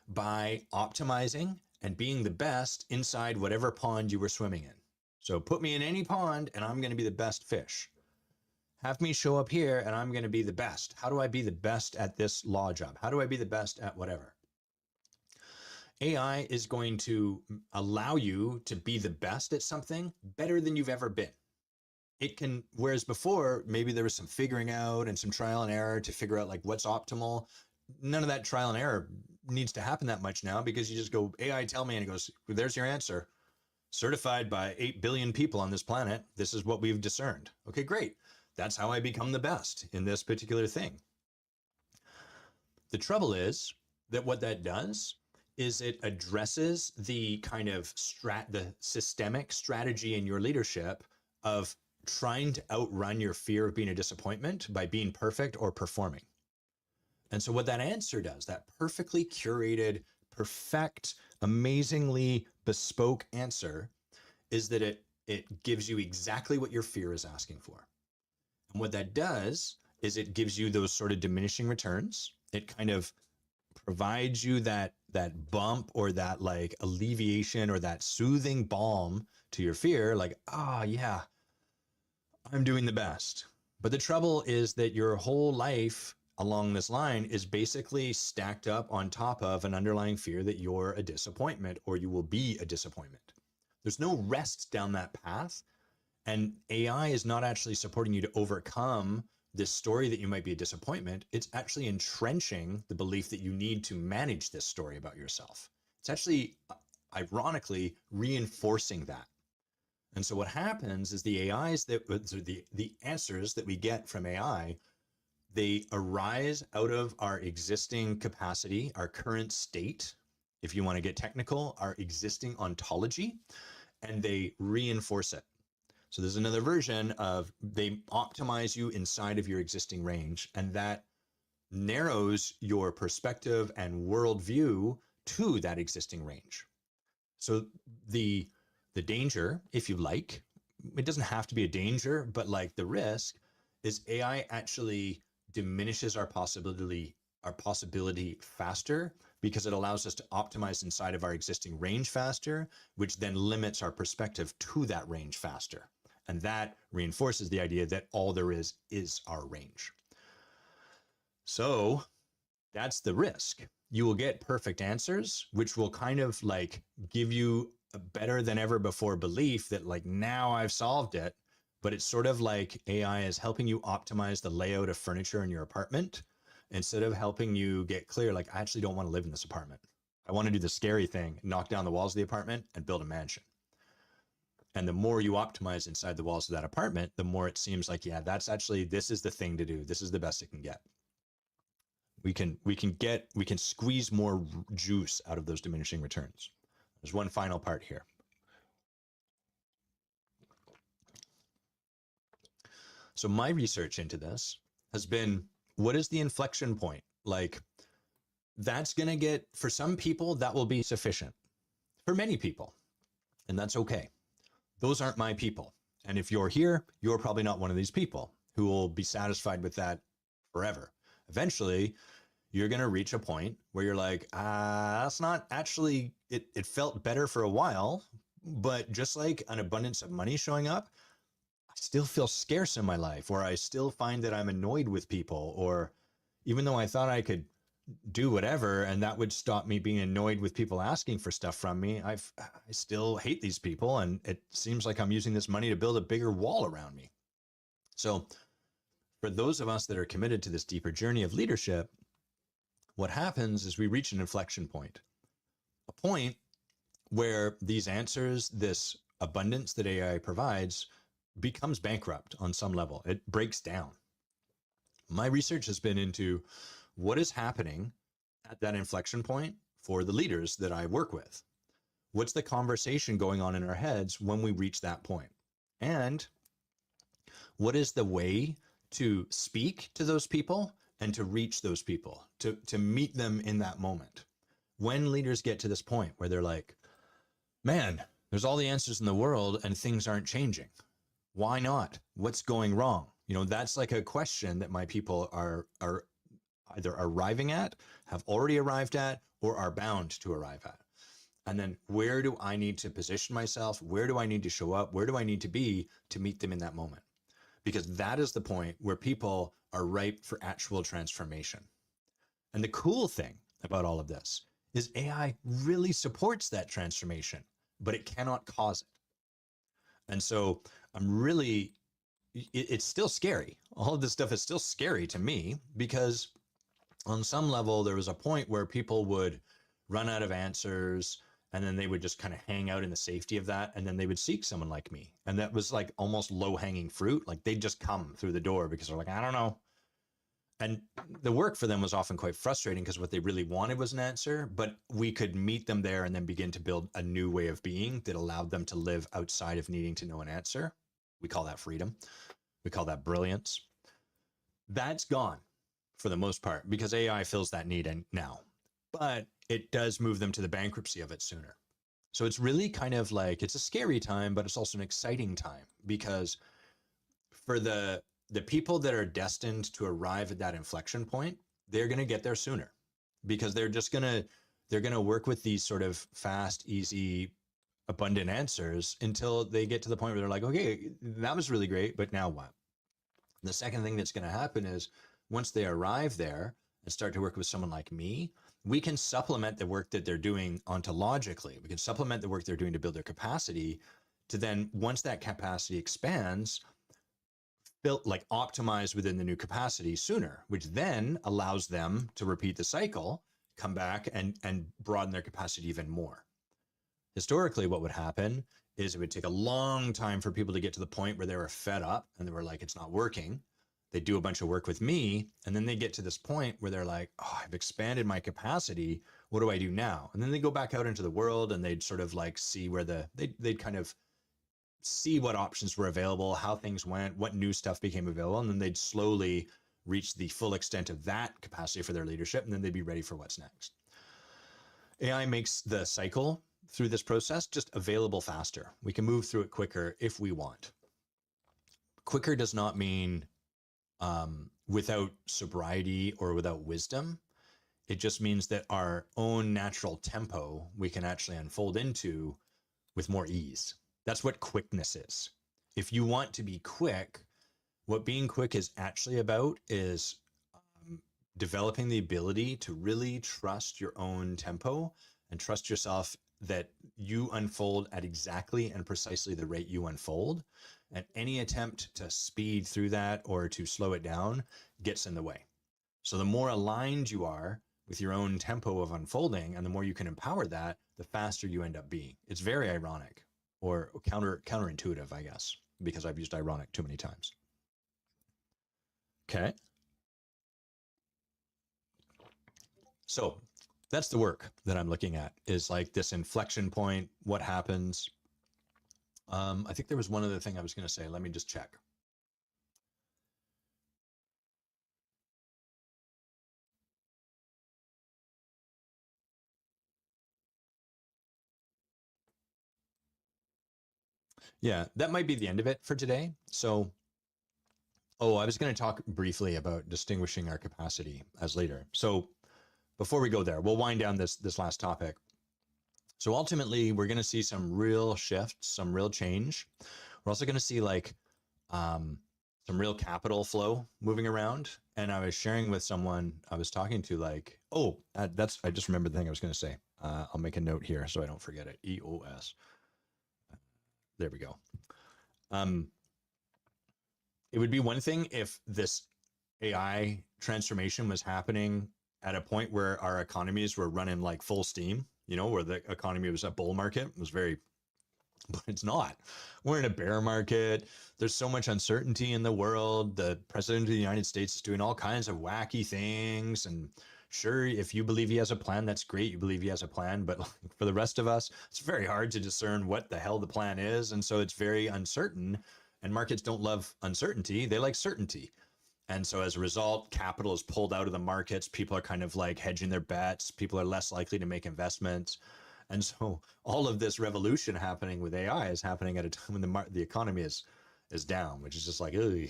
by optimizing and being the best inside whatever pond you were swimming in. So put me in any pond and I'm going to be the best fish. Have me show up here and I'm going to be the best. How do I be the best at this law job? How do I be the best at whatever? AI is going to allow you to be the best at something better than you've ever been. It can, whereas before, maybe there was some figuring out and some trial and error to figure out like what's optimal. None of that trial and error needs to happen that much now because you just go, AI, tell me, and it goes, there's your answer. Certified by 8 billion people on this planet. This is what we've discerned. Okay, great. That's how I become the best in this particular thing. The trouble is that what that does is it addresses the kind of the systemic strategy in your leadership of trying to outrun your fear of being a disappointment by being perfect or performing. And so what that answer does, that perfectly curated, perfect, amazingly bespoke answer, is that it gives you exactly what your fear is asking for. And what that does is it gives you those sort of diminishing returns. It kind of provides you that bump or that like alleviation or that soothing balm to your fear, like, yeah, I'm doing the best. But the trouble is that your whole life along this line is basically stacked up on top of an underlying fear that you're a disappointment or you will be a disappointment. There's no rest down that path. And AI is not actually supporting you to overcome this story that you might be a disappointment. It's actually entrenching the belief that you need to manage this story about yourself. It's actually, ironically, reinforcing that. And so what happens is the AIs that the answers that we get from AI, they arise out of our existing capacity, our current state, if you want to get technical, our existing ontology, and they reinforce it. So there's another version of they optimize you inside of your existing range, and that narrows your perspective and worldview to that existing range. So the danger, if you like, it doesn't have to be a danger, but like the risk is AI actually diminishes our possibility faster because it allows us to optimize inside of our existing range faster, which then limits our perspective to that range faster. And that reinforces the idea that all there is our range. So that's the risk. You will get perfect answers, which will kind of like give you a better than ever before belief that like now I've solved it. But it's sort of like AI is helping you optimize the layout of furniture in your apartment instead of helping you get clear, like, I actually don't want to live in this apartment. I want to do the scary thing, knock down the walls of the apartment and build a mansion. And the more you optimize inside the walls of that apartment, the more it seems like, yeah, that's actually, this is the thing to do. This is the best it can get. We can squeeze more juice out of those diminishing returns. There's one final part here. So my research into this has been, what is the inflection point? Like, that's going to get, for some people, that will be sufficient. For many people, and that's okay. Those aren't my people. And if you're here, you're probably not one of these people who will be satisfied with that forever. Eventually, you're going to reach a point where you're like, that's not actually, it felt better for a while, but just like an abundance of money showing up, I still feel scarce in my life, or I still find that I'm annoyed with people, or even though I thought I could do whatever and that would stop me being annoyed with people asking for stuff from me, I still hate these people, and it seems like I'm using this money to build a bigger wall around me. So for those of us that are committed to this deeper journey of leadership, what happens is we reach an inflection point, a point where these answers, this abundance that AI provides, becomes bankrupt on some level. It breaks down. My research has been into what is happening at that inflection point for the leaders that I work with. What's the conversation going on in our heads when we reach that point? And what is the way to speak to those people and to reach those people, to meet them in that moment? When leaders get to this point where they're like, man, there's all the answers in the world and things aren't changing. Why not? What's going wrong? You know, that's like a question that my people are either arriving at, have already arrived at, or are bound to arrive at. And then where do I need to position myself? Where do I need to show up? Where do I need to be to meet them in that moment? Because that is the point where people are ripe for actual transformation. And the cool thing about all of this is AI really supports that transformation, but it cannot cause it. And so it's still scary. All of this stuff is still scary to me because on some level, there was a point where people would run out of answers and then they would just kind of hang out in the safety of that. And then they would seek someone like me. And that was like almost low hanging fruit. Like they'd just come through the door because they're like, I don't know. And the work for them was often quite frustrating because what they really wanted was an answer, but we could meet them there and then begin to build a new way of being that allowed them to live outside of needing to know an answer. We call that freedom. We call that brilliance. That's gone for the most part because AI fills that need now, but it does move them to the bankruptcy of it sooner. So it's really kind of like, it's a scary time, but it's also an exciting time because for the people that are destined to arrive at that inflection point, they're going to get there sooner because they're going to work with these sort of fast, easy, abundant answers until they get to the point where they're like, okay, that was really great, but now what? The second thing that's going to happen is once they arrive there and start to work with someone like me, we can supplement the work that they're doing ontologically. We can supplement the work they're doing to build their capacity to then, once that capacity expands, built like optimized within the new capacity sooner, which then allows them to repeat the cycle, come back and broaden their capacity even more. Historically, what would happen is it would take a long time for people to get to the point where they were fed up and they were like, it's not working. They do a bunch of work with me, and then they get to this point where they're like, oh, I've expanded my capacity. What do I do now? And then they go back out into the world and they'd sort of like see where they'd kind of see what options were available, how things went, what new stuff became available, and then they'd slowly reach the full extent of that capacity for their leadership, and then they'd be ready for what's next. AI makes the cycle through this process just available faster. We can move through it quicker if we want. Quicker does not mean without sobriety or without wisdom. It just means that our own natural tempo we can actually unfold into with more ease. That's what quickness is. If you want to be quick, what being quick is actually about is developing the ability to really trust your own tempo and trust yourself that you unfold at exactly and precisely the rate you unfold. And any attempt to speed through that or to slow it down gets in the way. So the more aligned you are with your own tempo of unfolding and the more you can empower that, the faster you end up being. It's very ironic or counterintuitive, I guess, because I've used ironic too many times. Okay. So that's the work that I'm looking at, is like this inflection point. What happens? I think there was one other thing I was going to say. Let me just check. Yeah, that might be the end of it for today. So, I was going to talk briefly about distinguishing our capacity as leader. So before we go there, we'll wind down this last topic. So ultimately, we're going to see some real shifts, some real change. We're also going to see like some real capital flow moving around. And I was sharing with someone I was talking to, like, I just remembered the thing I was going to say. I'll make a note here so I don't forget it. EOS. There we go. It would be one thing if this AI transformation was happening at a point where our economies were running like full steam, where the economy was a bull market, it was very, but it's not. We're in a bear market. There's so much uncertainty in the world. The president of the United States is doing all kinds of wacky things. And sure, if you believe he has a plan, that's great. You believe he has a plan. But for the rest of us, it's very hard to discern what the hell the plan is. And so it's very uncertain. And markets don't love uncertainty. They like certainty. And so as a result, capital is pulled out of the markets. People are kind of like hedging their bets. People are less likely to make investments. And so all of this revolution happening with AI is happening at a time when the economy is down, which is just like, ugh,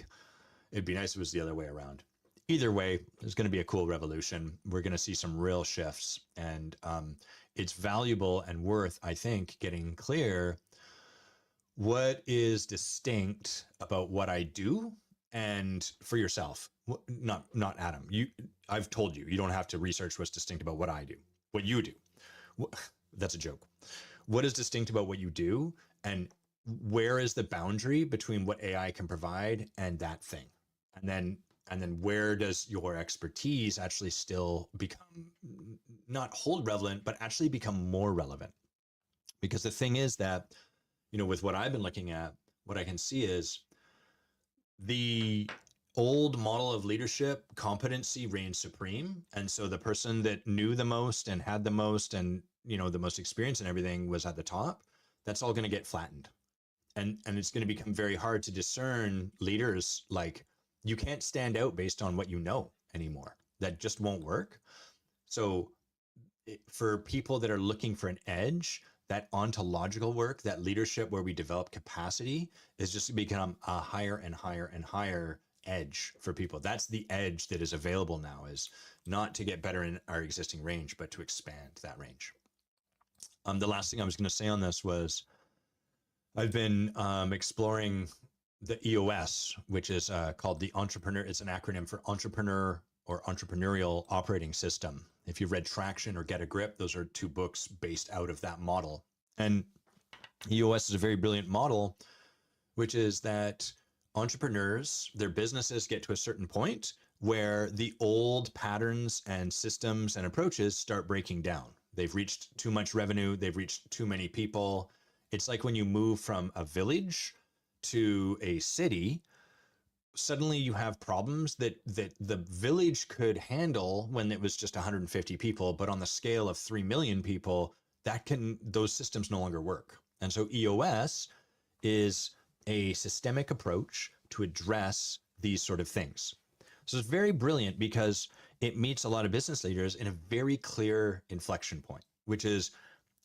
it'd be nice if it was the other way around. Either way, it's going to be a cool revolution. We're going to see some real shifts, and it's valuable and worth, I think, getting clear what is distinct about what I do. And for yourself, not Adam, I've told you, you don't have to research what's distinct about what I do, what you do. That's a joke. What is distinct about what you do, and where is the boundary between what AI can provide and that thing? And then where does your expertise actually still become, not hold relevant, but actually become more relevant? Because the thing is that, with what I've been looking at, what I can see is the old model of leadership, competency reigns supreme. And so the person that knew the most and had the most and, the most experience and everything was at the top. That's all going to get flattened. And it's going to become very hard to discern leaders. Like, you can't stand out based on what you know anymore. That just won't work. So for people that are looking for an edge, that ontological work, that leadership where we develop capacity, is just become a higher and higher and higher edge for people. That's the edge that is available now, is not to get better in our existing range, but to expand that range. The last thing I was going to say on this was I've been exploring the EOS, which is called the entrepreneur. It's an acronym for entrepreneur or entrepreneurial operating system. If you've read Traction or Get a Grip, those are two books based out of that model. And EOS is a very brilliant model, which is that entrepreneurs, their businesses get to a certain point where the old patterns and systems and approaches start breaking down. They've reached too much revenue, they've reached too many people. It's like when you move from a village to a city, suddenly you have problems that the village could handle when it was just 150 people, but on the scale of 3 million people, those systems no longer work. And so EOS is a systemic approach to address these sort of things. So it's very brilliant because it meets a lot of business leaders in a very clear inflection point, which is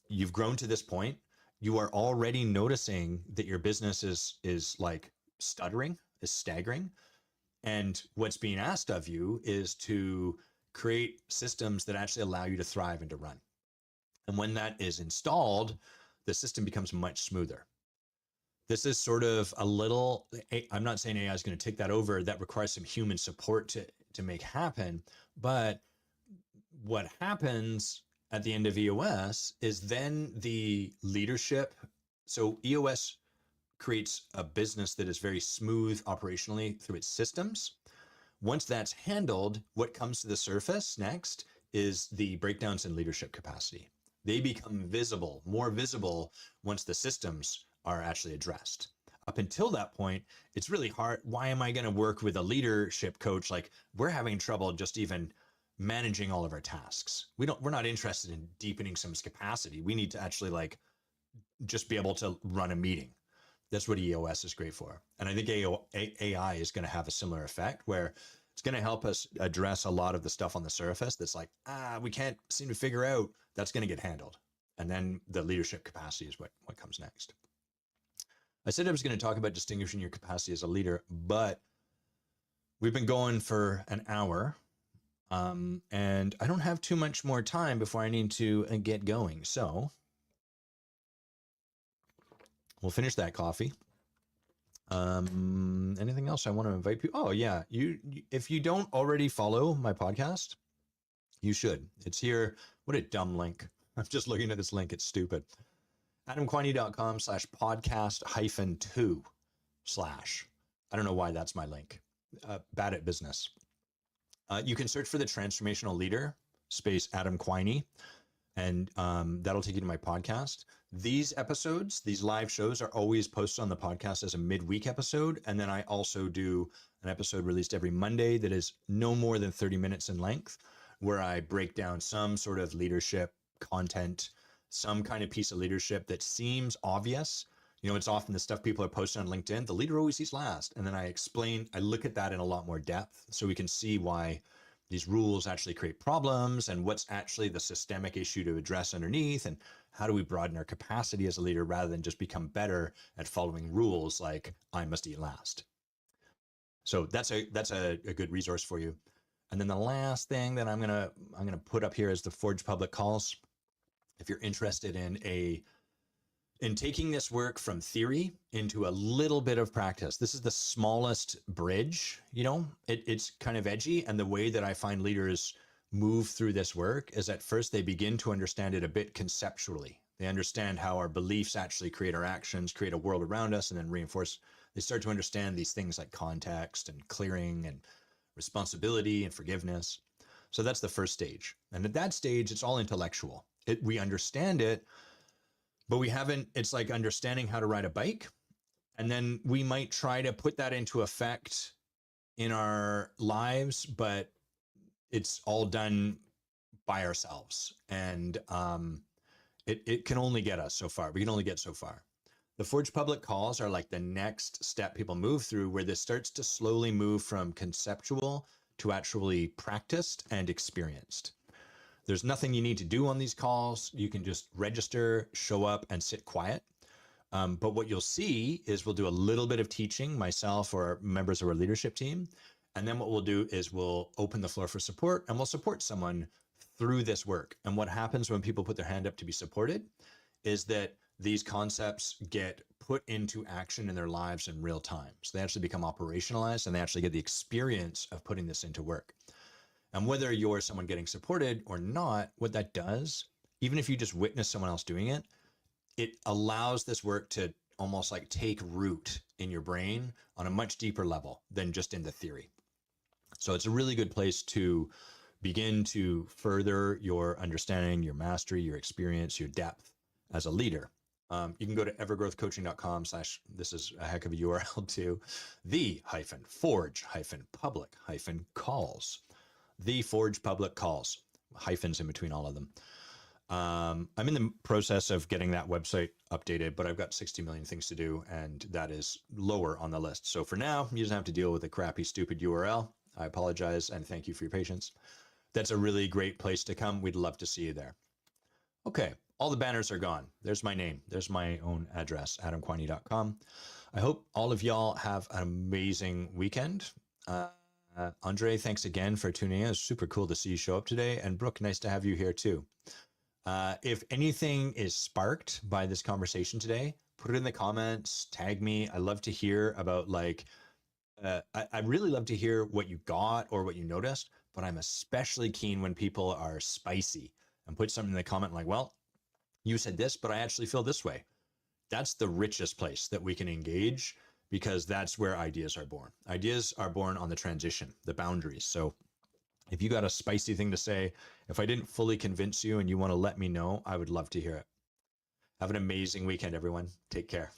you've grown to this point. You are already noticing that your business is like stuttering, is staggering. And what's being asked of you is to create systems that actually allow you to thrive and to run. And when that is installed, the system becomes much smoother. This is sort of a little, I'm not saying AI is going to take that over. That requires some human support to make happen. But what happens at the end of EOS is then the leadership. So EOS creates a business that is very smooth operationally through its systems. Once that's handled, what comes to the surface next is the breakdowns in leadership capacity. They become visible, more visible once the systems are actually addressed. Up until that point, it's really hard. Why am I going to work with a leadership coach? Like, we're having trouble just even managing all of our tasks. We're not interested in deepening some capacity. We need to actually like just be able to run a meeting. That's what EOS is great for. And I think AI is going to have a similar effect where it's going to help us address a lot of the stuff on the surface that's like, we can't seem to figure out. That's going to get handled. And then the leadership capacity is what comes next. I said I was going to talk about distinguishing your capacity as a leader, but we've been going for an hour, and I don't have too much more time before I need to get going. So we'll finish that coffee. Anything else I want to invite people? Oh yeah, if you don't already follow my podcast, you should. It's here. What a dumb link. I'm just looking at this link. It's stupid. adamquiney.com/podcast-2/ I don't know why that's my link. Bad at business. You can search for the Transformational Leader space Adam Quiney, and that'll take you to my podcast. These episodes, these live shows are always posted on the podcast as a midweek episode. And then I also do an episode released every Monday that is no more than 30 minutes in length, where I break down some sort of leadership content, some kind of piece of leadership that seems obvious. You know, it's often the stuff people are posting on LinkedIn. The leader always sees last. And then I look at that in a lot more depth so we can see why these rules actually create problems and what's actually the systemic issue to address underneath, and how do we broaden our capacity as a leader rather than just become better at following rules like I must eat last. So that's a good resource for you. And then the last thing that I'm gonna put up here is the Forge Public Calls. If you're interested in taking this work from theory into a little bit of practice, this is the smallest bridge. You know, it's kind of edgy. And the way that I find leaders move through this work is at first they begin to understand it a bit conceptually. They understand how our beliefs actually create our actions, create a world around us, and then reinforce. They start to understand these things like context and clearing and responsibility and forgiveness. So that's the first stage. And at that stage, it's all intellectual. We understand it, but we haven't, it's like understanding how to ride a bike. And then we might try to put that into effect in our lives, but it's all done by ourselves. And it can only get us so far. We can only get so far. The Forge Public Calls are like the next step people move through, where this starts to slowly move from conceptual to actually practiced and experienced. There's nothing you need to do on these calls. You can just register, show up, and sit quiet. But what you'll see is we'll do a little bit of teaching, myself or members of our leadership team. And then what we'll do is we'll open the floor for support, and we'll support someone through this work. And what happens when people put their hand up to be supported is that these concepts get put into action in their lives in real time. So they actually become operationalized and they actually get the experience of putting this into work. And whether you're someone getting supported or not, what that does, even if you just witness someone else doing it, it allows this work to almost like take root in your brain on a much deeper level than just in the theory. So it's a really good place to begin to further your understanding, your mastery, your experience, your depth as a leader. You can go to evergrowthcoaching.com/ this is a heck of a URL to the-forge-public-calls. The Forge Public Calls, hyphens in between all of them. I'm in the process of getting that website updated, but I've got 60 million things to do, and that is lower on the list. So for now, you just have to deal with a crappy, stupid URL. I apologize, and thank you for your patience. That's a really great place to come. We'd love to see you there. Okay, all the banners are gone. There's my name. There's my own address, adamquiney.com. I hope all of y'all have an amazing weekend. Andre, thanks again for tuning in. It's super cool to see you show up today. And Brooke, nice to have you here too. If anything is sparked by this conversation today, put it in the comments, tag me. I love to hear about I really love to hear what you got or what you noticed, but I'm especially keen when people are spicy and put something in the comment like, well, you said this, but I actually feel this way. That's the richest place that we can engage, because that's where ideas are born. Ideas are born on the transition, the boundaries. So if you got a spicy thing to say, if I didn't fully convince you and you want to let me know, I would love to hear it. Have an amazing weekend, everyone. Take care.